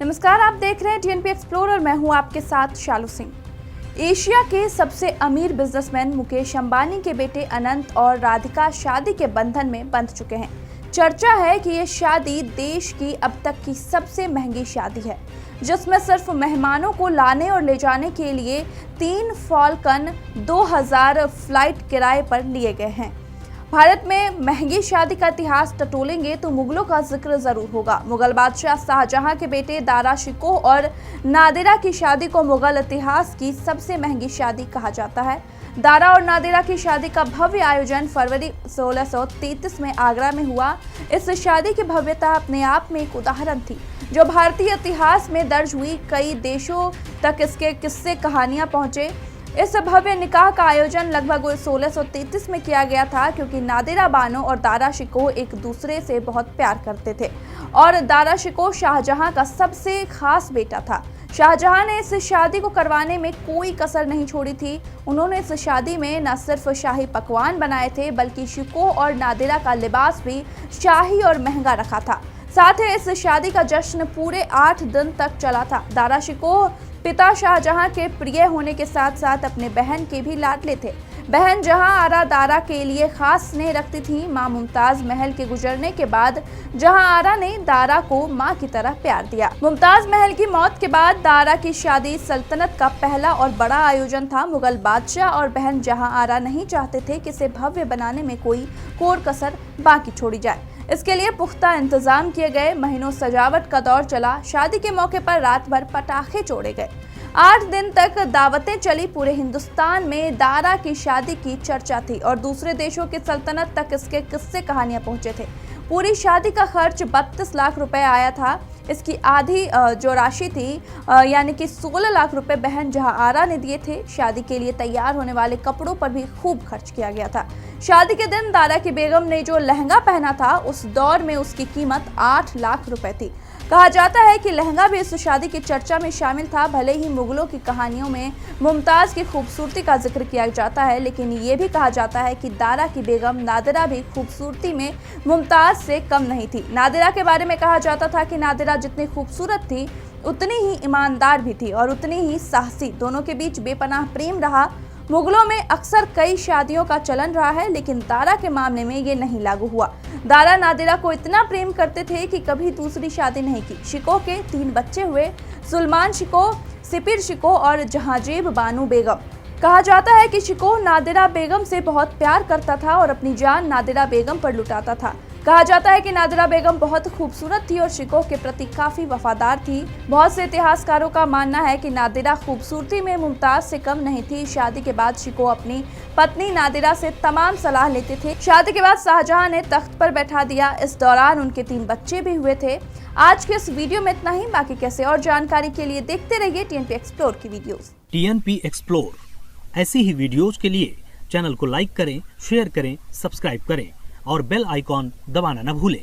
नमस्कार, आप देख रहे हैं टीएनपी एक्सप्लोर और मैं हूं आपके साथ शालू सिंह। एशिया के सबसे अमीर बिजनेसमैन मुकेश अंबानी के बेटे अनंत और राधिका शादी के बंधन में बंध चुके हैं। चर्चा है कि ये शादी देश की अब तक की सबसे महंगी शादी है, जिसमें सिर्फ मेहमानों को लाने और ले जाने के लिए 3 फॉल्कन 2000 फ्लाइट किराए पर लिए गए हैं। भारत में महंगी शादी का इतिहास टटोलेंगे तो मुगलों का जिक्र जरूर होगा। मुगल बादशाह शाहजहां के बेटे दारा शिकोह और नादिरा की शादी को मुगल इतिहास की सबसे महंगी शादी कहा जाता है। दारा और नादिरा की शादी का भव्य आयोजन फरवरी 1633 में आगरा में हुआ। इस शादी की भव्यता अपने आप में एक उदाहरण थी, जो भारतीय इतिहास में दर्ज हुई। कई देशों तक इसके किस्से कहानियां पहुंचे। इस भव्य निकाह का आयोजन लगभग 1633 में किया गया था, क्योंकि नादिरा बानो और दारा शिकोह एक दूसरे से बहुत प्यार करते थे और दारा शिकोह शाहजहां का सबसे खास बेटा था। शाहजहां ने इस शादी को करवाने में कोई कसर नहीं छोड़ी थी। उन्होंने इस शादी में न सिर्फ शाही पकवान बनाए थे, बल्कि शिकोह और नादिरा का लिबास भी शाही और महंगा रखा था। साथ ही इस शादी का जश्न पूरे 8 दिन तक चला था। दारा शिकोह पिता शाहजहां के प्रिय होने के साथ साथ अपने बहन के भी लाडले थे। बहन जहां आरा दारा के लिए खास स्नेह रखती थी। मां मुमताज महल के गुजरने के बाद जहां आरा ने दारा को मां की तरह प्यार दिया। मुमताज महल की मौत के बाद दारा की शादी सल्तनत का पहला और बड़ा आयोजन था। मुगल बादशाह और बहन जहां आरा नहीं चाहते थे कि इसे भव्य बनाने में कोई कोर कसर बाकी छोड़ी जाए। इसके लिए पुख्ता इंतजाम किए गए। महीनों सजावट का दौर चला। शादी के मौके पर रात भर पटाखे छोड़े गए। 8 दिन तक दावतें चली। पूरे हिंदुस्तान में दारा की शादी की चर्चा थी और दूसरे देशों की सल्तनत तक इसके किस्से कहानियां पहुंचे थे। पूरी शादी का खर्च 32 लाख रुपए आया था। इसकी आधी जो राशि थी यानी कि 16 लाख रुपए बहन जहां आरा ने दिए थे। शादी के लिए तैयार होने वाले कपड़ों पर भी खूब खर्च किया गया था। शादी के दिन दारा की बेगम ने जो लहंगा पहना था, उस दौर में उसकी कीमत 8 लाख रुपए थी। कहा जाता है कि लहंगा भी इस शादी की चर्चा में शामिल था। भले ही मुगलों की कहानियों में मुमताज की खूबसूरती का जिक्र किया जाता है, लेकिन ये भी कहा जाता है कि दारा की बेगम नादिरा भी खूबसूरती में मुमताज से कम नहीं थी। नादिरा के बारे में कहा जाता था कि नादिरा जितनी खूबसूरत थी, उतनी ही ईमानदार भी थी और उतनी ही साहसी। दोनों के बीच बेपनाह प्रेम रहा। मुगलों में अक्सर कई शादियों का चलन रहा है, लेकिन दारा के मामले में ये नहीं लागू हुआ। दारा नादिरा को इतना प्रेम करते थे कि कभी दूसरी शादी नहीं की। शिकोह के 3 बच्चे हुए, सुलेमान शिकोह, सिपिर शिकोह और जहांजेब बानो बेगम। कहा जाता है कि शिकोह नादिरा बेगम से बहुत प्यार करता था और अपनी जान नादिरा बेगम पर लुटाता था। कहा जाता है कि नादिरा बेगम बहुत खूबसूरत थी और शिकोह के प्रति काफी वफादार थी। बहुत से इतिहासकारों का मानना है कि नादिरा खूबसूरती में मुमताज से कम नहीं थी। शादी के बाद शिकोह अपनी पत्नी नादिरा से तमाम सलाह लेते थे। शादी के बाद शाहजहां ने तख्त पर बैठा दिया। इस दौरान उनके 3 बच्चे भी हुए थे। आज के इस वीडियो में इतना ही। बाकी कैसे और जानकारी के लिए देखते रहिए टीएनपी एक्सप्लोर की वीडियोस। टीएनपी एक्सप्लोर ऐसी ही वीडियोस के लिए चैनल को लाइक करें, शेयर करें, सब्सक्राइब करें और बेल आइकॉन दबाना न भूलें।